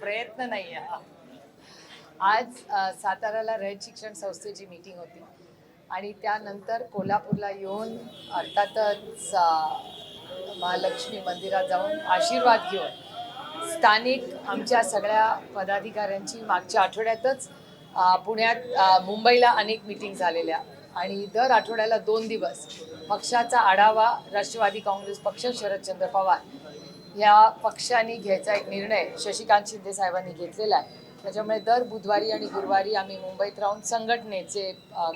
प्रयत्न नाही आज साताऱ्याला रयत शिक्षण संस्थेची मीटिंग होती आणि त्यानंतर कोल्हापूरला येऊन अर्थातच महालक्ष्मी मंदिरात जाऊन आशीर्वाद घेऊन स्थानिक आमच्या सगळ्या पदाधिकाऱ्यांची मागच्या आठवड्यातच पुण्यात मुंबईला अनेक मीटिंग झालेल्या आणि दर आठवड्याला 2 दिवस पक्षाचा आढावा राष्ट्रवादी काँग्रेस पक्ष शरदचंद्र पवार या पक्षाने घ्यायचा एक निर्णय शशिकांत शिंदे साहेबांनी घेतलेला आहे. त्याच्यामुळे दर बुधवारी आणि गुरुवारी आम्ही मुंबईत राहून संघटनेचे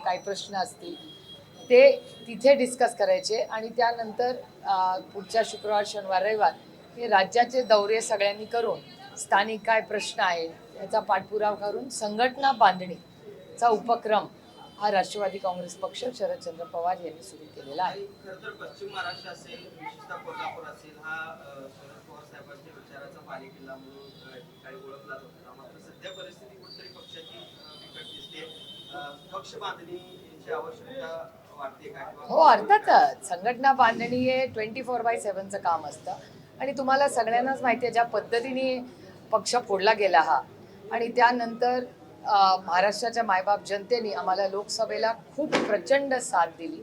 काही प्रश्न असतील ते तिथे डिस्कस करायचे आणि त्यानंतर पुढच्या शुक्रवार शनिवार रविवार हे राज्याचे दौरे सगळ्यांनी करून स्थानिक काय प्रश्न आहेत याचा पाठपुरावा करून संघटना बांधणीचा उपक्रम हा राष्ट्रवादी काँग्रेस पक्ष शरदचंद्र पवार यांनी सुरू केलेला आहे. खरंतर पश्चिम महाराष्ट्र असेल, विशेषतः कोल्हापूर असेल, हा शरद पवार साहेबांच्या विचाराचा बालेकिल्ला म्हणून काही ओळखला जातो. मात्र सध्या परिस्थिती कुठेतरी पक्षाची बिकट दिसते. पक्ष बांधणीची आवश्यकता वाटते का? हो, अर्थातच संघटना बांधणी हे 24/7चं काम असतं आणि तुम्हाला सगळ्यांनाच माहिती आहे ज्या पद्धतीने पक्ष फोडला गेला हा आणि त्यानंतर महाराष्ट्राच्या मायबाप जनतेने आम्हाला लोकसभेला खूप प्रचंड साथ दिली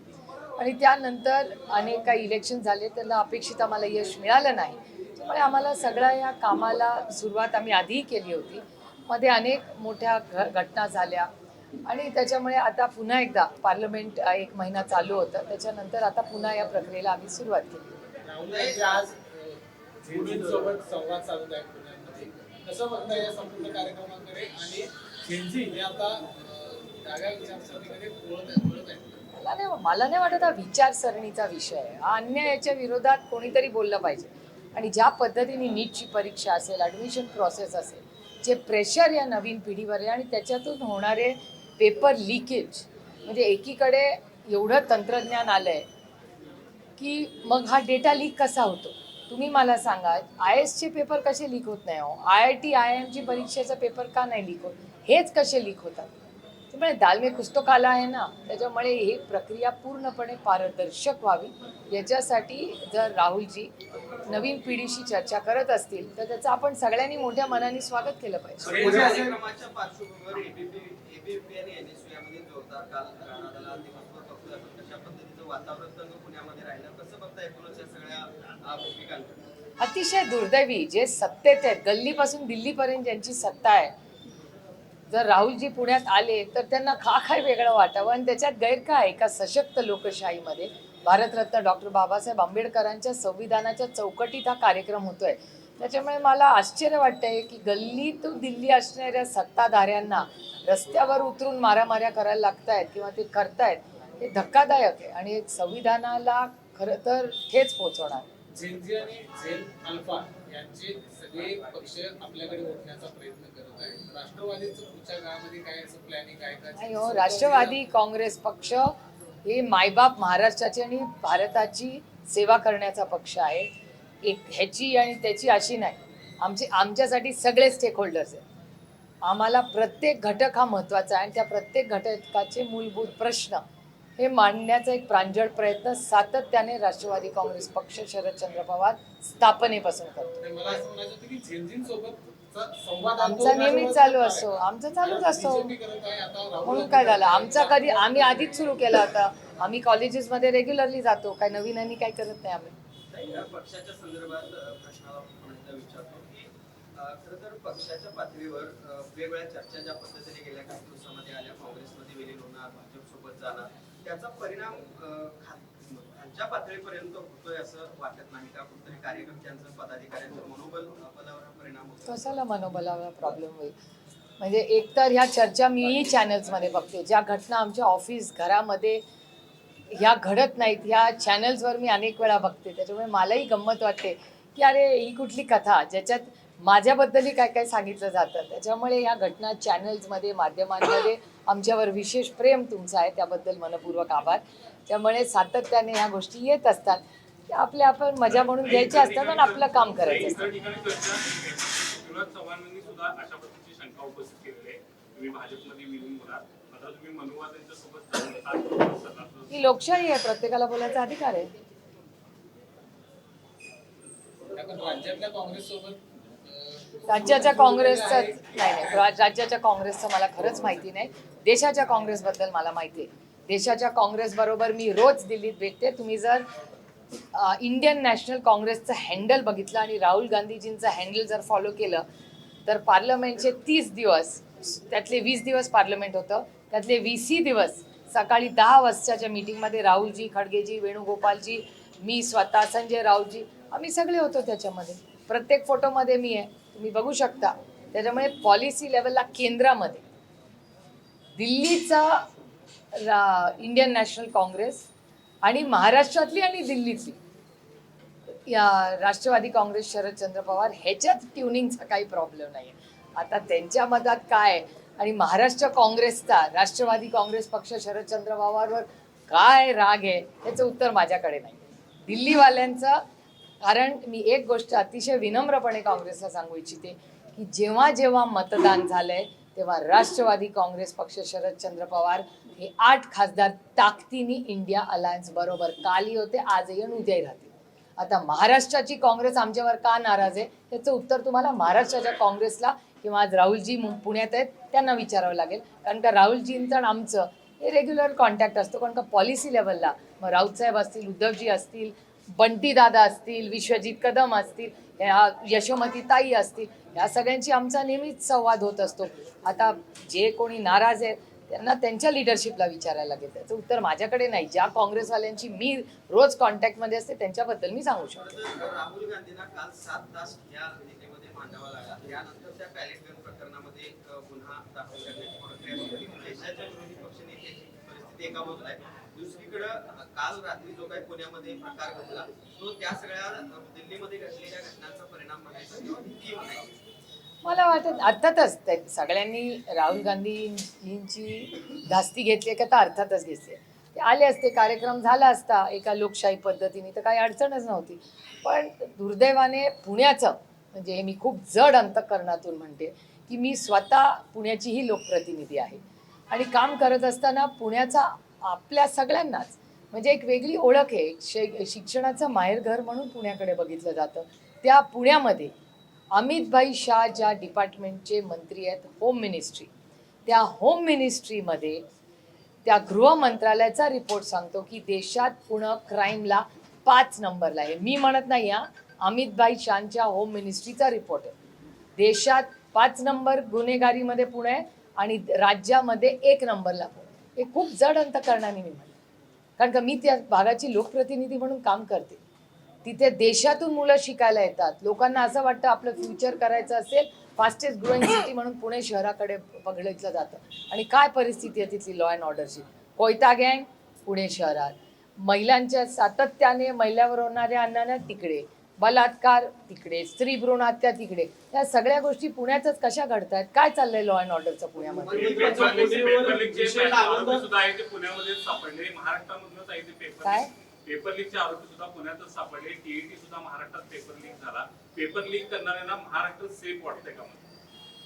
आणि त्यानंतर अनेक काही इलेक्शन झाले त्यांना अपेक्षित आम्हाला यश मिळालं नाही. त्यामुळे आम्हाला सगळ्या या कामाला सुरुवात आम्ही आधीही केली होती. मध्ये अनेक मोठ्या घटना झाल्या आणि त्याच्यामुळे आता पुन्हा एकदा पार्लमेंट 1 महिना चालू होतं. त्याच्यानंतर आता पुन्हा या प्रक्रियेला आम्ही सुरुवात केली. आज सोबत संवाद साधत आहे पुण्यामध्ये कसं बघता या संपूर्ण कार्यक्रमाकडे आणि हे आता डाव्या विचारसरणीकडे वळत आहे? मला नाही वाटत हा विचारसरणीचा विषय आहे. हा अन्यायाच्या विरोधात कोणीतरी बोललं पाहिजे आणि ज्या पद्धतीने नीटची परीक्षा असेल, ॲडमिशन प्रोसेस असेल, जे प्रेशर या नवीन पिढीवर आहे आणि त्याच्यातून होणारे पेपर लिकेज म्हणजे एकीकडे एवढं तंत्रज्ञान आलं आहे की मग हा डेटा लीक कसा होतो तुम्ही मला सांगा. IASचे पेपर कसे लीक होत नाही हो, IIT IIMची परीक्षेचा पेपर का नाही लीक होत, हेच कसे लीक होतात. त्यामुळे दाल में कुछ तो काला आहे ना. त्याच्यामुळे ही प्रक्रिया पूर्णपणे पारदर्शक व्हावी याच्यासाठी जर राहुलजी नवीन पिढीशी चर्चा करत असतील तर त्याचं आपण सगळ्यांनी मोठ्या मनाने स्वागत केलं पाहिजे. कार्यक्रमाच्या पार्श्वभूमीवर ABP आणि NSU यामध्ये जोरदार काल राणादाला दिवसभर बघतोय आपण कशा पद्धतीचं वातावरण पुण्यामध्ये राहिलं, कसं बघता एकूणच या सगळ्या भूमिकांकडे? अतिशय दुर्दैवी जे सत्तेत आहेत, गल्लीपासून दिल्लीपर्यंत ज्यांची सत्ता आहे, जर राहुलजी पुण्यात आले तर त्यांना काय वेगळं वाटावं आणि त्याच्यात गैर काय. एका सशक्त लोकशाहीमध्ये भारतरत्न डॉक्टर बाबासाहेब आंबेडकरांच्या संविधानाच्या चौकटीत हा कार्यक्रम होतोय. त्याच्यामुळे मला आश्चर्य वाटतंय की गल्ली तो दिल्ली असणाऱ्या सत्ताधाऱ्यांना रस्त्यावर उतरून मारामाऱ्या करायला लागतायत किंवा ते करतायत हे धक्कादायक आहे आणि संविधानाला खरं तर ठेच पोहोचवणार. झेलजी आणि झेल अल्फा यांचे सगळे पक्ष आपल्याकडे ओढण्याचा प्रयत्न करत आहेत. राष्ट्रवादीचं पुढच्या काळामध्ये काय असं प्लॅनिंग आहे का? नाही हो, राष्ट्रवादी काँग्रेस पक्ष हे मायबाप महाराष्ट्राची आणि भारताची सेवा करण्याचा पक्ष आहे. एक ह्याची आणि त्याची अशी नाही. आमच्यासाठी सगळे स्टेक होल्डर्स आहेत. आम्हाला प्रत्येक घटक हा महत्त्वाचा आहे आणि त्या प्रत्येक घटकाचे मूलभूत प्रश्न हे मांडण्याचा एक प्रांजळ प्रयत्न सातत्याने राष्ट्रवादी काँग्रेस पक्ष शरदचंद्र पवार स्थापनेपासून करतो. मला असं म्हणायचं होतं की झेलजींसोबत संवाद आमचा नेहमीच चालू असतो, आमचा चालूच असतो. म्हणून काय झालं, आमचा कधी आम्ही आधीच सुरू केला होता. आम्ही कॉलेजेसमध्ये रेग्युलरली जातो, काय नवीन काही करत नाही आम्ही. पक्षाच्या संदर्भात प्रश्नाला विचारतो की खरं तर पक्षाच्या पातळीवर वेगवेगळ्या चर्चा ज्या पद्धतीने गेल्या काही दिवसामध्ये आल्या, काँग्रेसमध्ये विलीन होणार, भाजपसोबत जाणार, त्याचा परिणाम खालच्या पातळीपर्यंत होतोय असं वाटत नाही का? कुठेतरी कार्यकर्त्यांचं, पदाधिकाऱ्यांचं मनोबल परिणाम होतो? कशाला मनोबलावर प्रॉब्लेम होईल? म्हणजे एकतर ह्या चर्चा मीही चॅनल्समध्ये बघते, ज्या घटना आमच्या ऑफिस घरामध्ये ह्या घडत नाहीत ह्या चॅनल्सवर मी अनेक वेळा बघते. त्याच्यामुळे मलाही गंमत वाटते की अरे ही कुठली कथा ज्याच्यात माझ्याबद्दलही काय काय सांगितलं जातं. त्याच्यामुळे ह्या घटना चॅनल्समध्ये, माध्यमांमध्ये आमच्यावर विशेष प्रेम तुमचं आहे, त्याबद्दल मनपूर्वक आभार. त्यामुळे सातत्याने ह्या गोष्टी येत असतात, त्या आपल्या आपण मजा म्हणून घ्यायच्या असतात आणि आपलं काम करायचं असतं. ही लोकशाही आहे, प्रत्येकाला बोलायचा अधिकार आहे. पण राज्यातल्या काँग्रेस सोबत राज्याच्या काँग्रेसचं नाही, राज्याच्या काँग्रेसचं मला खरंच माहिती नाही. देशाच्या काँग्रेसबद्दल मला माहिती आहे. देशाच्या काँग्रेसबरोबर मी रोज दिल्लीत भेटते. तुम्ही जर इंडियन नॅशनल काँग्रेसचं हँडल बघितलं आणि राहुल गांधीजींचं हँडल जर फॉलो केलं तर पार्लमेंटचे 30 दिवस, त्यातले 20 दिवस पार्लमेंट होतं, त्यातले 20 दिवस सकाळी 10 वाजताच्या मीटिंगमध्ये राहुलजी, खडगेजी, वेणुगोपालजी, मी स्वतः, संजय राऊतजी, आम्ही सगळे होतो त्याच्यामध्ये. प्रत्येक फोटोमध्ये मी आहे, तुम्ही बघू शकता. त्याच्यामुळे पॉलिसी लेवलला केंद्रामध्ये दिल्लीचा इंडियन नॅशनल काँग्रेस आणि महाराष्ट्रातली आणि दिल्लीतली या राष्ट्रवादी काँग्रेस शरदचंद्र पवार ह्याच्यात ट्युनिंगचा काही प्रॉब्लेम नाही आहे. आता त्यांच्या मतात काय आणि महाराष्ट्र काँग्रेसचा राष्ट्रवादी काँग्रेस पक्ष शरदचंद्र पवारवर काय राग आहे त्याचं उत्तर माझ्याकडे नाही. दिल्लीवाल्यांचं, कारण मी एक गोष्ट अतिशय विनम्रपणे काँग्रेसला सांगू इच्छिते की जेव्हा जेव्हा मतदान झालंय तेव्हा राष्ट्रवादी काँग्रेस पक्ष शरदचंद्र पवार हे 8 खासदार ताकदीने इंडिया अलायन्स बरोबर कालही होते, आजही आणि उद्याही राहतील. आता महाराष्ट्राची काँग्रेस आमच्यावर का नाराज आहे त्याचं उत्तर तुम्हाला महाराष्ट्राच्या काँग्रेसला किंवा आज राहुलजी पुण्यात आहेत त्यांना विचारावं लागेल. कारण का राहुलजींचं आणि आमचं हे रेग्युलर कॉन्टॅक्ट असतो. कारण का पॉलिसी लेवलला मग राऊतसाहेब असतील, उद्धवजी असतील, बंटीदादा असतील, विश्वजित कदम असतील, यशोमती ताई असतील, या सगळ्यांची आमचा नेहमीच संवाद होत असतो. आता जे कोणी नाराज आहेत त्यांना त्यांच्या लिडरशिपला विचारायला लागेल. त्याचं उत्तर माझ्याकडे नाही. ज्या काँग्रेसवाल्यांची मी रोज कॉन्टॅक्टमध्ये असते त्यांच्याबद्दल मी सांगू शकतो. राहुल गांधींना काल 7 तास या नीतीमध्ये मांडावा लागला. त्यानंतर त्या पॅलेट गन प्रकरणामध्ये गुन्हा दाखल करण्याची प्रक्रिया सुरू केली. देशाच्या विरोधी पक्षनेत्याची परिस्थिती एका बाजूला आहे, दुसरीकडं काल रात्री जो काही पुण्यामध्ये प्रकार घडला तो त्या सगळ्या दिल्लीमध्ये घडलेल्या घटनांचा परिणाम म्हणायचा किंवा भीती म्हणायची. मला वाटत अर्थातच सगळ्यांनी राहुल गांधींची धास्ती घेतली का तर अर्थातच घेतली. ते आले असते, कार्यक्रम झाला असता एका लोकशाही पद्धतीने तर काही अडचणच नव्हती. पण दुर्दैवाने पुण्याचं, म्हणजे हे मी खूप जड अंतःकरणातून म्हणते की मी स्वतः पुण्याचीही लोकप्रतिनिधी आहे आणि काम करत असताना पुण्याचा आपल्या सगळ्यांनाच म्हणजे एक वेगळी ओळख आहे. शिक्षणाचं माहेरघर म्हणून पुण्याकडे बघितलं जातं. त्या पुण्यामध्ये अमितभाई शाह ज्या डिपार्टमेंटचे मंत्री आहेत, होम मिनिस्ट्री, त्या होम मिनिस्ट्रीमध्ये त्या गृह मंत्रालयाचा रिपोर्ट सांगतो की देशात पुणे क्राईमला 5 नंबरला आहे. मी म्हणत नाही हा, अमितभाई शाहच्या होम मिनिस्ट्रीचा रिपोर्ट आहे. देशात 5 नंबर गुन्हेगारीमध्ये पुणे आहे आणि राज्यामध्ये 1 नंबरला पुणे. हे खूप जड अंतःकरणाने मी म्हणते, कारण का मी त्या भागाची लोकप्रतिनिधी म्हणून काम करते. तिथे देशातून मुलं शिकायला येतात. लोकांना असं वाटतं आपलं फ्युचर करायचं असेल, फास्टेस्ट ग्रोईंग सिटी म्हणून पुणे शहराकडे बघितलं जातं. आणि काय परिस्थिती आहे तिथली लॉ अँड ऑर्डरची. कोयता गँग पुणे शहरात, महिलांच्या सातत्याने महिलांवर होणाऱ्या अन्याय तिकडे, बलात्कार तिकडे, स्त्री भ्रूण हत्या तिकडे, या सगळ्या गोष्टी पुण्यातच कशा घडतायत. काय चाललंय लॉ अँड ऑर्डरचं पुण्यामध्ये. काय पेपर लीकचे आरोपी सुद्धा पुण्यातच सापडले. टीईटी सुद्धा महाराष्ट्रात पेपर लीक झाला. पेपर लीक करणाऱ्यांना महाराष्ट्र सेफ वाटतंय का?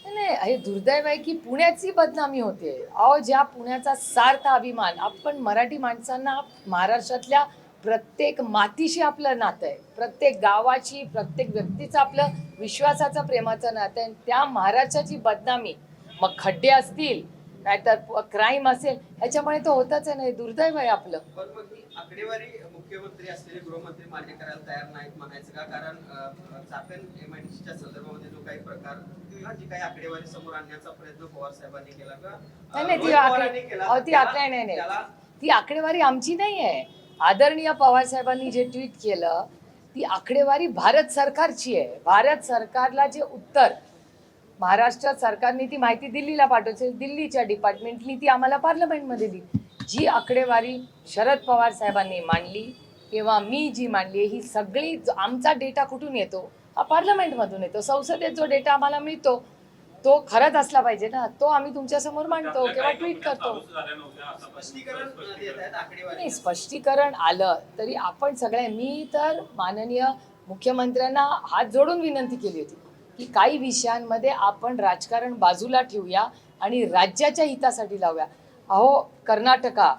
नाही, हे दुर्दैव आहे की पुण्याची बदनामी होते. अहो, ज्या पुण्याचा सार्थ अभिमान, आपण मराठी माणसांना महाराष्ट्रातल्या प्रत्येक मातीशी आपलं नातं आहे, प्रत्येक गावाची, प्रत्येक व्यक्तीचं आपलं विश्वासाचं प्रेमाचं नातं आहे. त्या महाराष्ट्राची बदनामी, मग खड्डे असतील नाहीतर क्राईम असेल, ह्याच्यामुळे तो होतच आहे. नाही, दुर्दैव आहे आपलं. पण मग ही आकडेवारी मुख्यमंत्री असलेले गृहमंत्री मान्य करायला तयार नाहीत म्हणायचं का? कारण चाकण MIDCच्या संदर्भामध्ये जो काही प्रकार, जी काही आकडेवारी समोर आणण्याचा प्रयत्न पवार साहेबांनी केला का? ती आकडेवारी आमची नाही आहे. आदरणीय पवार साहेबांनी जे ट्विट केलं ती आकडेवारी भारत सरकारची आहे. भारत सरकारला जे उत्तर महाराष्ट्र सरकारने ती माहिती दिल्लीला पाठवायची, दिल्लीच्या डिपार्टमेंटनी ती आम्हाला पार्लमेंटमध्ये दिली. जी आकडेवारी शरद पवार साहेबांनी मांडली किंवा मी जी मांडली, ही सगळी आमचा डेटा कुठून येतो? हा पार्लमेंटमधून येतो. संसदेत जो डेटा आम्हाला मिळतो तो खरंच असला पाहिजे ना, तो आम्ही तुमच्या समोर मांडतो किंवा ट्विट करतो. नाही, स्पष्टीकरण आलं तरी आपण सगळे, मी तर माननीय मुख्यमंत्र्यांना हात जोडून विनंती केली होती की काही विषयांमध्ये आपण राजकारण बाजूला ठेवूया आणि राज्याच्या हितासाठी लावूया. अहो, कर्नाटका,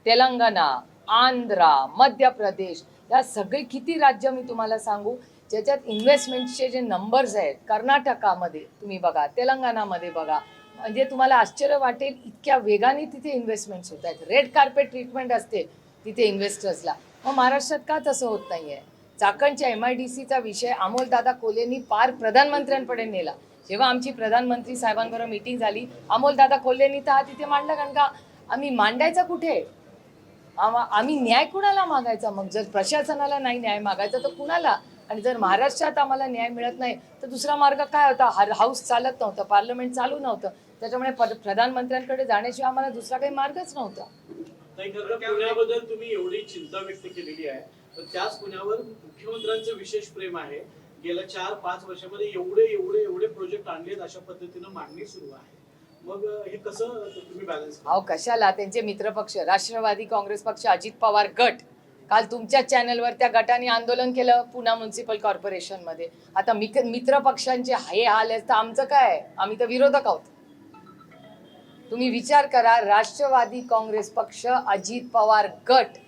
तेलंगणा, आंध्रा, मध्य प्रदेश या सगळे किती राज्य मी तुम्हाला सांगू ज्याच्यात इन्व्हेस्टमेंटचे जे नंबर्स आहेत, कर्नाटकामध्ये तुम्ही बघा, तेलंगणामध्ये बघा, म्हणजे तुम्हाला आश्चर्य वाटेल इतक्या वेगाने तिथे इन्व्हेस्टमेंट्स होत आहेत. रेड कार्पेट ट्रीटमेंट असते तिथे इन्व्हेस्टर्सला. मग महाराष्ट्रात का तसं होत नाही आहे? चाकणच्या MIDCचा विषय अमोलदादा कोल्हेंनी पार प्रधानमंत्र्यांकडे नेला. जेव्हा आमची प्रधानमंत्री साहेबांबरोबर मीटिंग झाली, अमोलदादा कोल्हेंनी तर हा तिथे मांडला, कारण का आम्ही मांडायचा कुठे? आम्ही न्याय कुणाला मागायचा? मग जर प्रशासनाला नाही न्याय मागायचा तर कुणाला? आणि जर महाराष्ट्रात आम्हाला न्याय मिळत नाही तर दुसरा मार्ग काय होता? हाऊस चालत नव्हतं, पार्लमेंट चालू नव्हतं, त्याच्यामुळे प्रधानमंत्र्यांकडे जाण्याशिवाय आम्हाला दुसरा काही मार्गच नव्हता. पुण्याबद्दल तुम्ही एवढी चिंता व्यक्त केलेली आहे, तर त्याच पुण्यावर मुख्यमंत्र्यांचं विशेष प्रेम आहे. गेल्या 4-5 वर्षामध्ये एवढे प्रोजेक्ट आणलेत, अशा पद्धतीनं मांडणी सुरू आहे. मग हे कसं तुम्ही बॅलन्स? अहो कशाला? त्यांचे मित्रपक्ष राष्ट्रवादी काँग्रेस पक्ष, अजित पवार गट, काल तुमच्या चॅनलवर त्या गटाने आंदोलन केलं पुणा म्युन्सिपल कॉर्पोरेशनमध्ये. आता मित्र पक्षांचे हे हाल आहेत तर आमचं काय? आम्ही तर विरोधक आहोत. तुम्ही विचार करा, राष्ट्रवादी काँग्रेस पक्ष, अजित पवार गट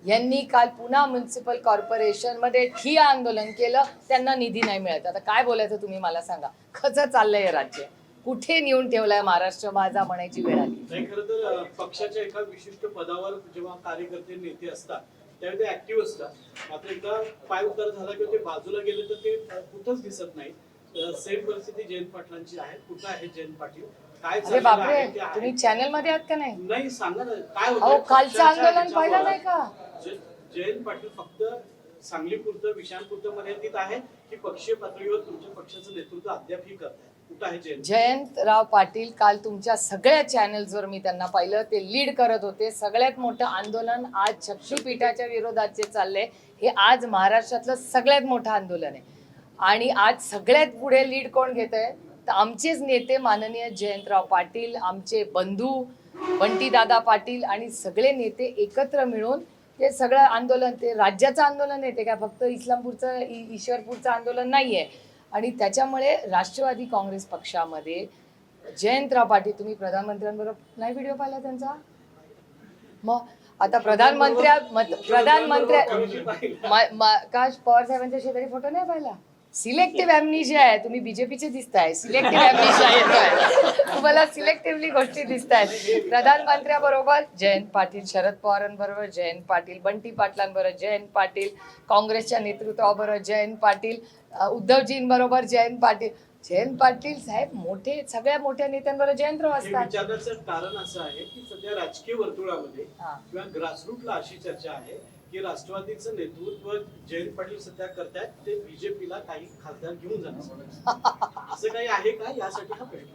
यांनी काल पुणा म्युन्सिपल कॉर्पोरेशनमध्ये ठिय्या आंदोलन केलं, त्यांना निधी नाही मिळत. आता काय बोलायचं तुम्ही मला सांगा? कसं चाललंय राज्य? कुठे नेऊन ठेवलाय महाराष्ट्र माझा म्हणायची वेळ आली. नाही, खरं तर पक्षाच्या एका विशिष्ट पदावर जेव्हा कार्यकर्ते नेते असतात त्यावेळी ते ऍक्टिव्ह असतात, मात्र एकदा पाय उतार झाला किंवा ते बाजूला गेले तर ते कुठंच दिसत नाही. सेम परिस्थिती जयंत पाटलांची आहे. कुठं आहे जयंत पाटील? काय अरे बापरे, तुम्ही चॅनल मध्ये आहात का नाही? नाही, सांगा ना काय अहो होतं कालचं आंदोलन पाहिलं नाही का? जयंत पाटील फक्त सांगलीपुरतं, विशानपुरतं मर्यादित आहे की पक्षीय पातळीवर तुमच्या पक्षाचं नेतृत्व अद्यापही करताय? कुठं आहे जयंतराव पाटील काल तुमच्या सगळ्या चॅनल्सवर मी त्यांना पाहिलं, ते लीड करत होते. सगळ्यात मोठं आंदोलन आज शक्तीपीठाच्या विरोधात चाललंय, हे आज महाराष्ट्रातलं सगळ्यात मोठं आंदोलन आहे. आणि आज सगळ्यात पुढे लीड कोण घेत आहे? तर आमचेच नेते माननीय जयंतराव पाटील, आमचे बंधू बंटीदादा पाटील आणि सगळे नेते एकत्र मिळून ते सगळं आंदोलन, ते राज्याचं आंदोलन आहे, ते काय फक्त इस्लामपूरचं ईश्वरपूरचं आंदोलन नाही आहे. आणि त्याच्यामुळे राष्ट्रवादी काँग्रेस पक्षामध्ये जयंतराव पाटील, तुम्ही प्रधानमंत्र्यांबरोबर नाही व्हिडिओ पाहिला त्यांचा? मग आता प्रधानमंत्र्या का पवार साहेबांच्या शेजारी फोटो नाही पाहिला? सिलेक्टिव्ह ॲम्नेशिया आहे. तुम्ही बीजेपीचे दिसताय, सिलेक्टिव्ह ॲम्नेशिया येतोय तुम्हाला, सिलेक्टिव्हली गोष्टी दिसतायत. प्रधानमंत्र्याबरोबर जयंत पाटील, शरद पवारांबरोबर जयंत पाटील, बंटी पाटलांबरोबर जयंत पाटील, काँग्रेसच्या नेतृत्वाबरोबर जयंत पाटील, उद्धवजींबरोबर जयंत पाटील. जयंत पाटील साहेब मोठे, सगळ्या मोठ्या नेत्यांबरोबर जयंतराव असतात. विचारण्याचं कारण असं आहे की सध्या राजकीय वर्तुळामध्ये किंवा ग्रासरूटला अशी चर्चा आहे की राष्ट्रवादीचं नेतृत्व जयंत पाटील सध्या करतायत, ते बीजेपीला काही खासदार घेऊन जाणार, असं काही आहे का? यासाठी हा प्रश्न.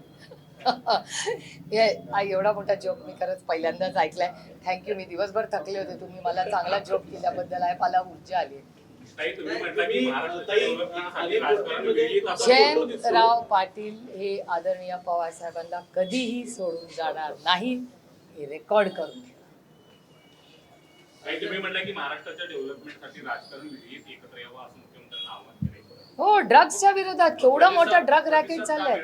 एवढा मोठा जोक मी खरंच पहिल्यांदाच ऐकलाय. थँक्यू. मी दिवसभर थकले होते, तुम्ही मला चांगला जोक केल्याबद्दल आहे, मला ऊर्जा आली. जयंतराव पाटील हे आदरणीय पवार साहेबांना कधीही सोडून जाणार नाही, हे रेकॉर्ड करून घ्या. तुम्ही म्हटलं की महाराष्ट्राच्या डेव्हलपमेंटसाठी राजकारण विधेयक एकत्र यावं असं मुख्यमंत्र्यांना आवाहन केलंय. हो, ड्रग्सच्या विरोधात केवढं मोठं ड्रग रॅकेट चाललंय.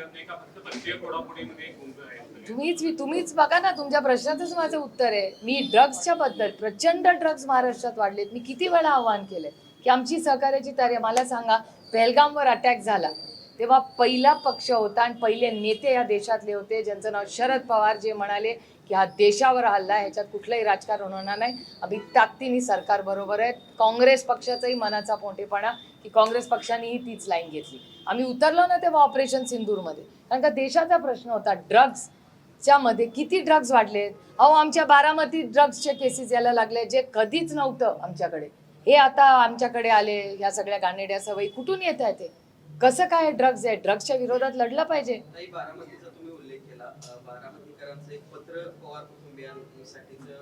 तुम्हीच बघा ना, तुमच्या प्रश्नातच माझं उत्तर आहे. मी ड्रग्सच्या बद्दल, प्रचंड ड्रग्स महाराष्ट्रात वाढलेत, मी किती वेळा आवाहन केलंय की आमची सहकार्याची तयारी. मला सांगा, पहलगामवर अटॅक झाला तेव्हा पहिला पक्ष होता आणि पहिले नेते या देशातले होते ज्यांचं नाव शरद पवार, जे म्हणाले की हा देशावर हल्ला, ह्याच्यात कुठलंही राजकारण होणार नाही, आम्ही ताकदीने सरकार बरोबर आहेत. काँग्रेस पक्षाचाही मनाचा पोटेपणा की काँग्रेस पक्षानेही तीच लाईन घेतली. आम्ही उतरलो ना तेव्हा ऑपरेशन सिंदूरमध्ये, कारण का देशाचा प्रश्न होता. ड्रग्सच्या मध्ये किती ड्रग्स वाढलेत. अहो, आमच्या बारामती ड्रग्सचे केसेस यायला लागले, जे कधीच नव्हतं आमच्याकडे, हे आता आमच्याकडे आले. ह्या सगळ्या घाणेरड्या सवयी कुठून येत आहे? ते कसं काय ड्रग्स आहे? ड्रग्सच्या विरोधात लढलं पाहिजे. नाही, बारामतीचा तुम्ही उल्लेख केला. बारामतीकरांचं एक पत्र पवार कुटुंबियांसाठीचं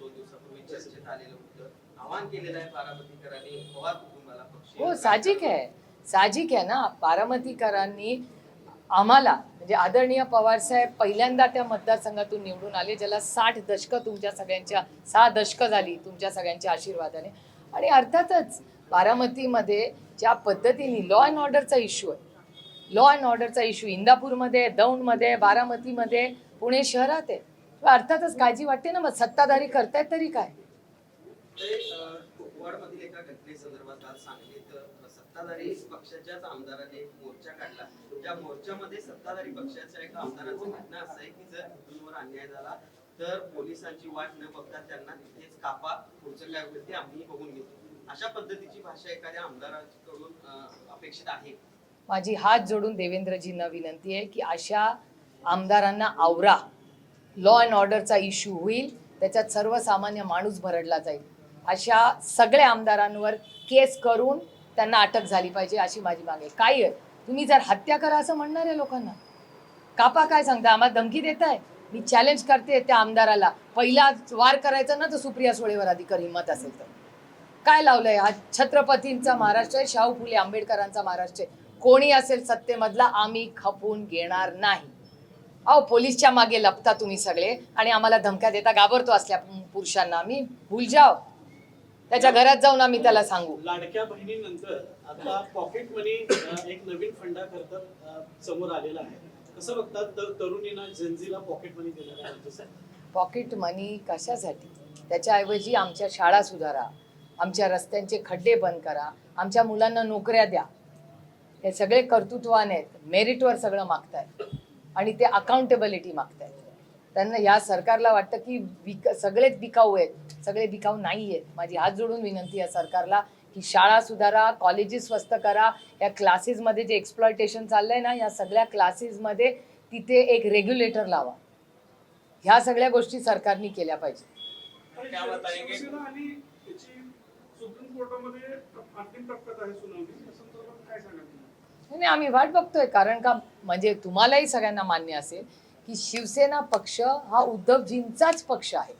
2 दिवसापूर्वी चर्चेत आलेलं होतं. आवाहन केलेलं आहे बारामतीकरांनी पवार कुटुंबाला पक्ष. हो, साहजिक आहे, साहजिक आहे ना. बारामतीकरांनी आम्हाला, म्हणजे आदरणीय पवारसाहेब पहिल्यांदा त्या मतदारसंघातून निवडून आले, ज्याला 60 दशकं तुमच्या सगळ्यांच्या, 6 दशकं झाली तुमच्या सगळ्यांच्या आशीर्वादाने. आणि अर्थातच बारामतीमध्ये ज्या पद्धतीने लॉ अँड ऑर्डरचा इश्यू आहे, लॉ अँड ऑर्डरचा इश्यू इंदापूरमध्ये, दौंडमध्ये, बारामतीमध्ये, पुणे शहरात आहे, अर्थातच काळजी वाटते ना. मग सत्ताधारी करतायत तरी काय? कोकवाडमधील एका काल सांगलीत सत्ताधारी पक्षाच्याच आमदाराने मोर्चा काढला. त्या मोर्चामध्ये सत्ताधारी पक्षाच्या एका आमदाराचं म्हणणं असं आहे की जर हिंदूंवर अन्याय झाला तर पोलिसांची वाट न बघता त्यांना तिथेच कापा, पुढचं काय होईल ते आम्ही बघून घेतो. अशा पद्धतीची भाषा एखाद्या आमदाराकडून अपेक्षित आहे. माझी हात जोडून देवेंद्रजींना विनंती आहे की अशा आमदारांना आवरा. लॉ अँड ऑर्डरचा इश्यू होईल, त्याच्यात सर्वसामान्य माणूस भरडला जाईल. अशा सगळ्या आमदारांवर केस करून त्यांना अटक झाली पाहिजे अशी माझी मागणी आहे. काय आहे, तुम्ही जर हत्या करा असं म्हणणार आहे लोकांना, कापा काय सांगता, आम्हाला धमकी देताय. मी चॅलेंज करते त्या आमदाराला, पहिला वार करायचा ना तर सुप्रिया सुळेवर अधिक हिंमत असेल तर. काय लावलंय, हा छत्रपतींचा महाराष्ट्र आहे, शाहू फुले आंबेडकरांचा महाराष्ट्र आहे. कोणी असेल सत्तेमधला आम्ही खपवून घेणार नाही. अहो पोलीसच्या मागे लपता तुम्ही सगळे आणि आम्हाला धमक्या देता. घाबरतो असल्या पुरुषांना आम्ही, भूल जाओ. त्याच्या घरात जाऊन आम्ही त्याला सांगू. लाडक्या बहिणीनंतर आता पॉकेट मनी एक नवीन फंडा करता समोर आलेला आहे. कसं बघतात तरुणींना जेनझीला पॉकेट मनी देणार आहे? पॉकेट मनी कशासाठी? त्याच्याऐवजी आमच्या शाळा सुधारा, आमच्या रस्त्यांचे खड्डे बंद करा, आमच्या मुलांना नोकऱ्या द्या. हे सगळे कर्तृत्वाने आहेत, मेरिटवर सगळं मागतायत आणि ते अकाउंटेबिलिटी मागतायत. त्यांना या सरकारला वाटतं की सगळेच बिकाऊ आहेत. सगळे बिकाऊ नाही आहेत. माझी हात जोडून विनंती आहे सरकारला की शाळा सुधारा, कॉलेजेस स्वस्त करा. या क्लासेसमध्ये जे एक्सप्लॉयटेशन चाललंय ना, या सगळ्या क्लासेसमध्ये तिथे एक रेग्युलेटर लावा. ह्या सगळ्या गोष्टी सरकारने केल्या पाहिजे. शिवसेना आणि त्याची सुप्रीम कोर्टामध्ये अंतिम टप्प्यात आहे सुनावणी, या संदर्भात काय सांगाल? नाही, आम्ही वाट बघतोय. कारण का, म्हणजे तुम्हालाही सगळ्यांना मान्य असेल की शिवसेना पक्ष हा उद्धवजींचाच पक्ष आहे.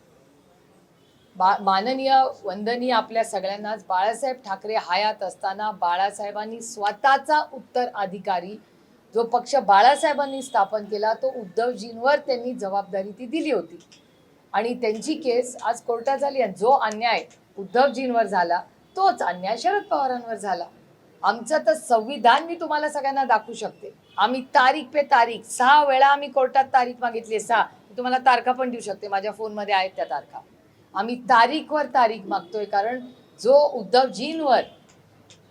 माननीय वंदनीय आपल्या सगळ्यांनाच बाळासाहेब ठाकरे हयात असताना बाळासाहेबांनी स्वतःचा उत्तराधिकारी जो पक्ष बाळासाहेबांनी स्थापन केला तो उद्धवजींवर त्यांनी जबाबदारी ती दिली होती आणि त्यांची केस आज कोर्टात झाली. जो अन्याय उद्धवजींवर झाला तोच अन्याय शरद पवारांवर झाला. आमचं तर संविधान मी तुम्हाला सगळ्यांना दाखवू शकते. आम्ही तारीख पे तारीख 6 वेळा आम्ही कोर्टात तारीख मागितली. 6 मी तुम्हाला तारखा पण देऊ शकते, माझ्या फोनमध्ये आहेत त्या तारखा. आम्ही तारीखवर तारीख मागतोय कारण जो उद्धवजींवर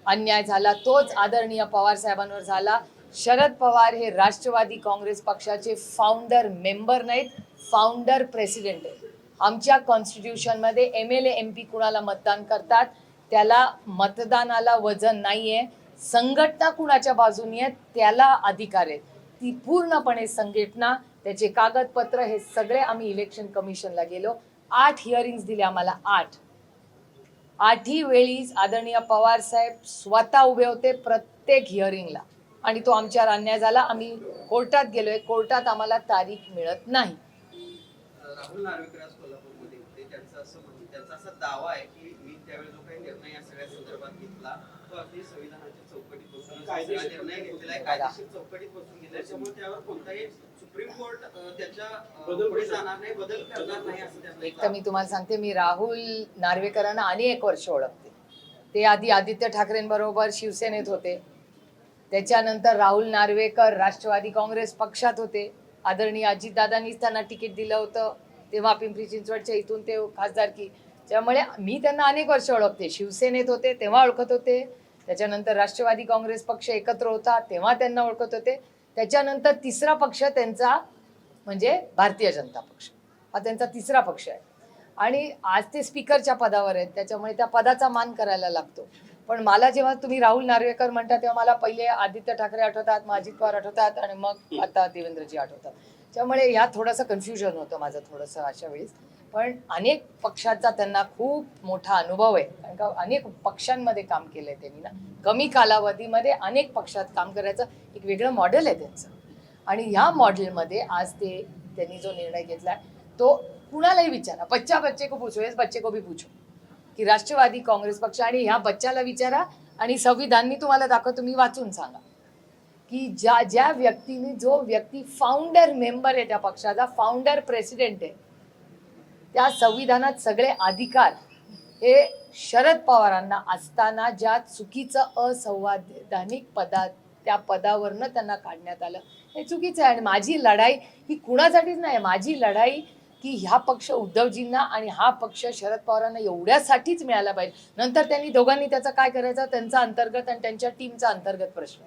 अन्याय झाला तोच आदरणीय पवार साहेबांवर झाला. शरद पवार हे राष्ट्रवादी काँग्रेस पक्षाचे फाउंडर मेंबर नाहीत, फाउंडर प्रेसिडेंट आहेत. आमच्या कॉन्स्टिट्यूशनमध्ये MLA MP कुणाला मतदान करतात त्याला मतदानाला वजन नाहीये. संघटना कुणाच्या बाजूनी आहे त्याला अधिकार आहेत. ती पूर्णपणे संघटना, त्याचे कागदपत्र हे सगळे आम्ही इलेक्शन कमिशनला गेलो. 8 हिअरिंग्स दिले आम्हाला. 8ही वेळी आदरणीय पवार साहेब स्वतः उभे होते प्रत्येक हिअरिंगला आणि तो आमच्यावर अन्याय झाला. आम्ही कोर्टात गेलोय, कोर्टात आम्हाला तारीख मिळत नाही. राहुल नार्वेकर आज कोल्हापूरमध्ये होते. त्यांचा असा दावा आहे की मी त्यावेळी जो काही निर्णय या सगळ्या संदर्भात घेतला तो अगदी संविधानाच्या चौकटीत बसून निर्णय घेतलेला आहे, कायदेशीर चौकटीत बसून घेतलाय. त्यामुळे त्यावर कोणताही सुप्रीम कोर्ट त्याच्या पुढे जाणार नाही, बदल करणार नाही असं त्यांना. एक तर मी तुम्हाला सांगते, मी राहुल नार्वेकरांना अनेक वर्ष ओळखते. ते आधी आदित्य ठाकरेंबरोबर शिवसेनेत होते. त्याच्यानंतर राहुल नार्वेकर राष्ट्रवादी काँग्रेस पक्षात होते. आदरणीय अजितदादांनीच त्यांना तिकीट दिलं होतं तेव्हा पिंपरी चिंचवडच्या इथून ते खासदारकी. त्यामुळे मी त्यांना अनेक वर्ष ओळखते. शिवसेनेत होते तेव्हा ओळखत होते, त्याच्यानंतर राष्ट्रवादी काँग्रेस पक्ष एकत्र होता तेव्हा त्यांना ओळखत होते. त्याच्यानंतर तिसरा पक्ष त्यांचा म्हणजे भारतीय जनता पक्ष, हा त्यांचा तिसरा पक्ष आहे आणि आज ते स्पीकरच्या पदावर आहेत. त्याच्यामुळे त्या पदाचा मान करायला लागतो. पण मला जेव्हा तुम्ही राहुल नार्वेकर म्हणता तेव्हा मला पहिले आदित्य ठाकरे आठवतात, मग अजित पवार आठवतात आणि मग आता देवेंद्रजी आठवतात. त्यामुळे या थोडंसं कन्फ्युजन होतं माझं थोडंसं अशा वेळेस. पण अनेक पक्षाचा त्यांना खूप मोठा अनुभव आहे, कारण का अनेक पक्षांमध्ये काम केलंय त्यांनी ना. कमी कालावधीमध्ये अनेक पक्षात काम करायचं एक वेगळं मॉडेल आहे त्यांचं आणि ह्या मॉडेलमध्ये आज त्यांनी जो निर्णय घेतलाय तो कुणालाही विचारा, बच्चे को पूछो, इस बच्चे को भी पूछो की राष्ट्रवादी काँग्रेस पक्ष आणि ह्या बच्चाला विचारा आणि संविधान मी तुम्हाला दाखवतो, तुम्ही वाचून सांगा की ज्या व्यक्तीने, जो व्यक्ती फाउंडर मेंबर आहे त्या पक्षाचा, फाउंडर प्रेसिडेंट आहे, त्या संविधानात सगळे अधिकार हे शरद पवारांना असताना ज्या चुकीचं असंवैधानिक त्या पदावरनं त्यांना काढण्यात आलं हे चुकीचं आहे. आणि माझी लढाई ही कुणासाठीच नाही, माझी लढाई की ह्या पक्ष उद्धवजींना आणि हा पक्ष शरद पवारांना एवढ्यासाठीच मिळाला पाहिजे. नंतर त्यांनी दोघांनी त्याचा काय करायचा त्यांचा अंतर्गत आणि त्यांच्या टीमचा अंतर्गत प्रश्न.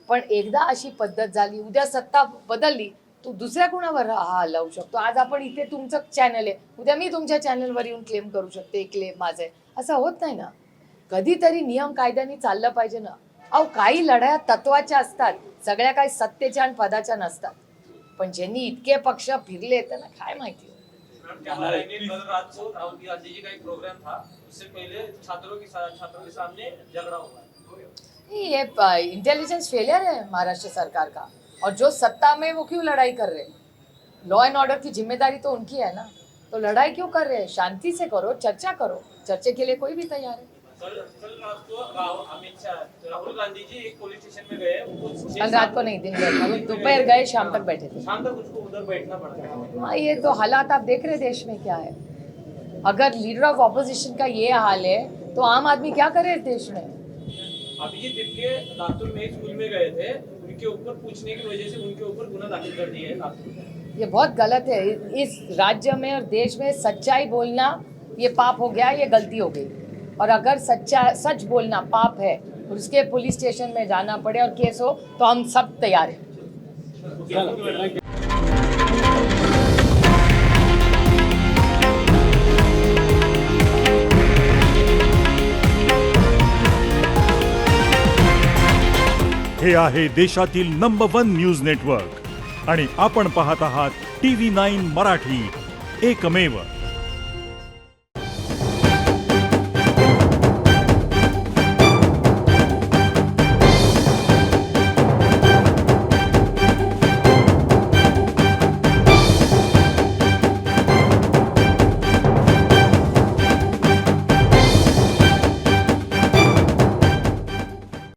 पण एकदा अशी पद्धत झाली, उद्या सत्ता बदलली, तू दुसऱ्या कुणावर हा लावू शकतो. आज आपण इथे तुमचं चॅनल आहे, उद्या मी तुमच्या चॅनलवर येऊन क्लेम करू शकते, क्लेम माझं आहे, असं होत नाही ना. कधीतरी नियम कायद्याने चाललं पाहिजे ना. अहो काही लढाया तत्वाच्या असतात, सगळ्या काही सत्तेच्या आणि पदाच्या नसतात. पण ज्यांनी इतके पक्ष फिरले त्यांना काय माहिती. क्या करेंगे? कल रात को राहुल गांधी जी का एक प्रोग्राम था, उससे पहले छात्रों के सामने झगड़ा हुआ। ये इंटेलिजेंस फेलियर है महाराष्ट्र सरकार का. और जो सत्ता में वो क्यों लड़ाई कर रहे? लॉ एंड ऑर्डर की जिम्मेदारी तो उनकी है ना. तो लड़ाई क्यों कर रहे हैं? शांति से करो, चर्चा करो. चर्चे के लिए कोई भी तैयार है. कल रात को राहुल गांधी जी एक पुलिस स्टेशन में गए, कल रात को नहीं, दिन भर दोपहर गए, शाम तक बैठे थे. शाम तक उसको उधर बैठना पड़ा। हाँ, ये तो हालात आप देख रहे देश में क्या है. अगर लीडर ऑफ ऑपोजिशन का ये हाल है तो आम आदमी क्या करे इस देश में. अभिजीत तिपके लातूर में एक स्कूल में गए थे, उनके ऊपर पूछने की वजह से उनके ऊपर गुना दाखिल कर दिया है लातूर में। ये बहुत गलत है. इस राज्य में और देश में सच्चाई बोलना ये पाप हो गया, ये गलती हो गई. और अगर सच बोलना पाप है और उसके पुलिस स्टेशन में जाना पड़े और केस हो तो हम सब तैयार हैं. हे आहे देशातील नंबर 1 न्यूज नेटवर्क आणि आपण पाहत आहात TV9 मराठी, एकमेव.